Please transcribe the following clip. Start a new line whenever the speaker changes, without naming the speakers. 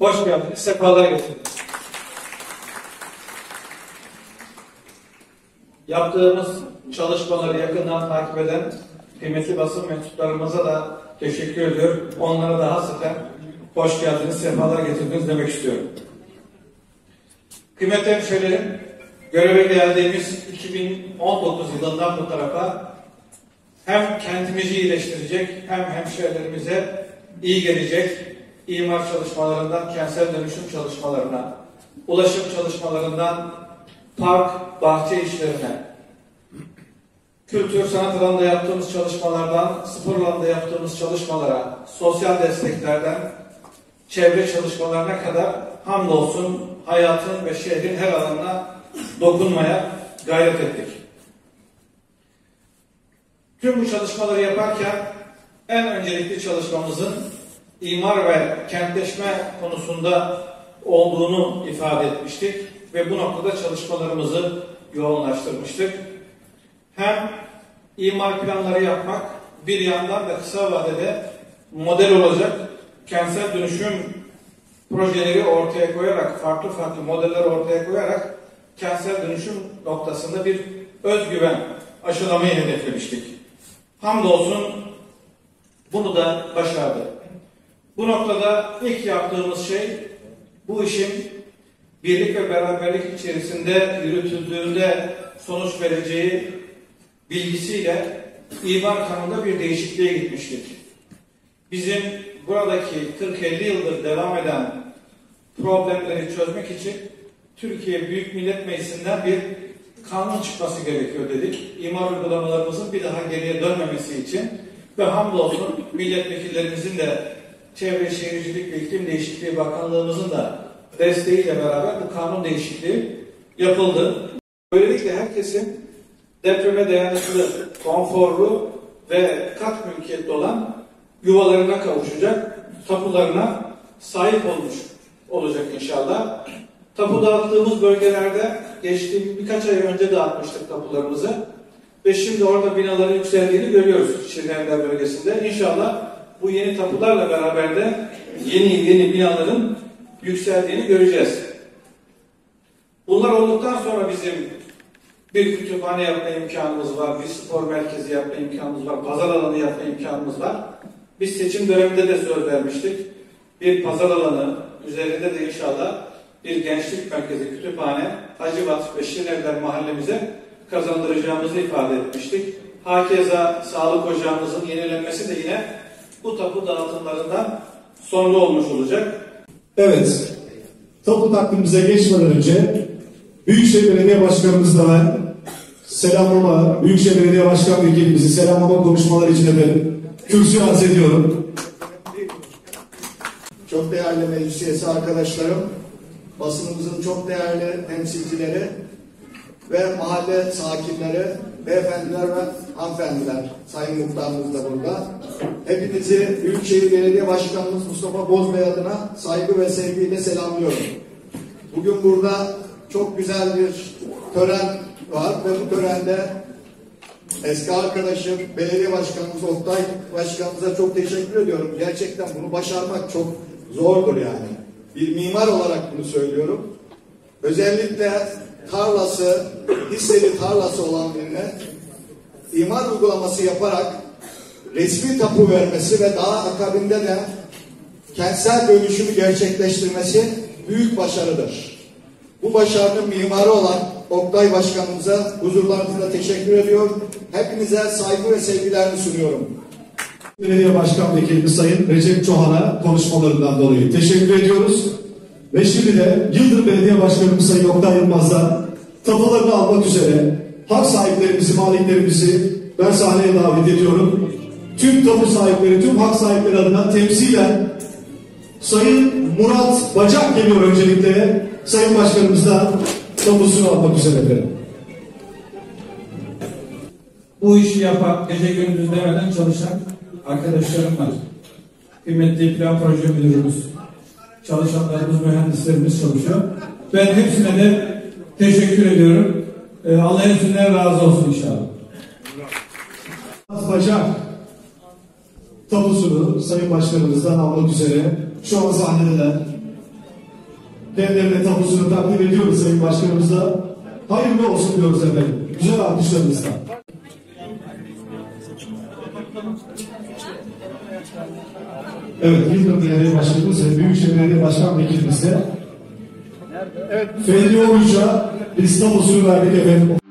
Hoş geldiniz, sefalar getirdiniz. Yaptığımız çalışmaları yakından takip eden kıymetli basın mensuplarımıza da teşekkür ediyorum. Onlara da hasreten hoş geldiniz, sefalar getirdiniz demek istiyorum. Kıymetli hemşehrilerim, göreve geldiğimiz 2019 yılından bu tarafa hem kentimizi iyileştirecek hem hemşehrilerimize iyi gelecek imar çalışmalarından kentsel dönüşüm çalışmalarına, ulaşım çalışmalarından park, bahçe işlerine, kültür, sanat alanında yaptığımız çalışmalardan spor alanında yaptığımız çalışmalara, sosyal desteklerden çevre çalışmalarına kadar hamdolsun hayatın ve şehrin her alanına dokunmaya gayret ettik. Tüm bu çalışmaları yaparken en öncelikli çalışmamızın imar ve kentleşme konusunda olduğunu ifade etmiştik ve bu noktada çalışmalarımızı yoğunlaştırmıştık. Hem imar planları yapmak, bir yandan da kısa vadede model olacak kentsel dönüşüm projeleri ortaya koyarak, farklı modeller ortaya koyarak kentsel dönüşüm noktasında bir özgüven aşılamayı hedeflemiştik. Hamdolsun bunu da başardık. Bu noktada ilk yaptığımız şey, bu işin birlik ve beraberlik içerisinde yürütüldüğünde sonuç vereceği bilgisiyle imar kanununda bir değişikliğe gitmiştik. Bizim buradaki 40-50 yıldır devam eden problemleri çözmek için Türkiye Büyük Millet Meclisi'nden bir kanun çıkması gerekiyor dedik. İmar uygulamalarımızın bir daha geriye dönmemesi için ve hamdolsun milletvekillerimizin de Çevre Şehircilik ve İklim Değişikliği Bakanlığımızın da desteğiyle beraber bu kanun değişikliği yapıldı. Böylelikle herkesin depreme dayanıklı, konforlu ve kat mülkiyetli olan yuvalarına kavuşacak, tapularına sahip olmuş olacak inşallah. Tapu dağıttığımız bölgelerde geçtiğimiz birkaç ay önce dağıtmıştık tapularımızı ve şimdi orada binaların yükseldiğini görüyoruz Şirinevler bölgesinde. İnşallah bu yeni tapularla beraber de yeni binaların yükseldiğini göreceğiz. Bunlar olduktan sonra bizim bir kütüphane yapma imkanımız var, bir spor merkezi yapma imkanımız var, pazar alanı yapma imkanımız var. Biz seçim döneminde de söz vermiştik. Bir pazar alanı üzerinde de inşallah bir gençlik merkezi, kütüphane, Hacivat ve Şirinevler mahallemize kazandıracağımızı ifade etmiştik. Hakeza sağlık ocağımızın yenilenmesi de yine bu tapu dağıtımlarından sonra olmuş olacak.
Evet, tapu takvimimize geçmeden önce Büyükşehir Belediye Başkanımızla ben Büyükşehir Belediye Başkan Vekilimizi selamlama konuşmaları için efendim kürsüye arz ediyorum.
Çok değerli meclis üyesi arkadaşlarım, basınımızın çok değerli temsilcileri ve mahalle sakinleri, beyefendiler ve hanımefendiler, Sayın Muhtarımız da burada. Hepinizi Büyükşehir Belediye Başkanımız Mustafa Bozbey adına saygı ve sevgiyle selamlıyorum. Bugün burada çok güzel bir tören var ve bu törende eski arkadaşım, belediye başkanımız Oktay Başkanımıza çok teşekkür ediyorum. Gerçekten bunu başarmak çok zordur yani. Bir mimar olarak bunu söylüyorum. Özellikle tarlası, hisseli tarlası olan birine imar uygulaması yaparak resmi tapu vermesi ve daha akabinde de kentsel dönüşümü gerçekleştirmesi büyük başarıdır. Bu başarının mimarı olan Oktay Başkanımıza huzurlarınızda teşekkür ediyor. Hepinize saygı ve sevgilerimi sunuyorum.
Belediye Başkan Vekilimiz Sayın Recep Çohan'a konuşmalarından dolayı teşekkür ediyoruz. Ve şimdi de Yıldırım Belediye Başkanımız Sayın Oktay Yılmaz'dan tapularını almak üzere hak sahiplerimizi, maliklerimizi ben sahneye davet ediyorum. Tüm tapu sahipleri, tüm hak sahipleri adına temsilen Sayın Murat Bacak geliyor öncelikle. Sayın Başkanımızdan tapusunu almak üzere efendim.
Bu işi yapan, gece gündüz demeden çalışan arkadaşlarım var. Kıymetli plan proje müdürümüz, çalışanlarımız, mühendislerimiz çalışıyor. Ben hepsine de teşekkür ediyorum. Allah hepsinden razı olsun inşallah.
Bacak tapusunu Sayın Başkanımızdan almak üzere şu an sahnedeler. Kendilerine tapusunu takdim ediyoruz Sayın Başkanımıza. Hayırlı olsun diyoruz efendim. Güzel alkışlarınızla. Evet, Yıldırım Belediye Başkanımız ve Büyükşehir Belediye Başkan Vekilimizle Fehri Oruç'a biz tapusunu verdik efendim.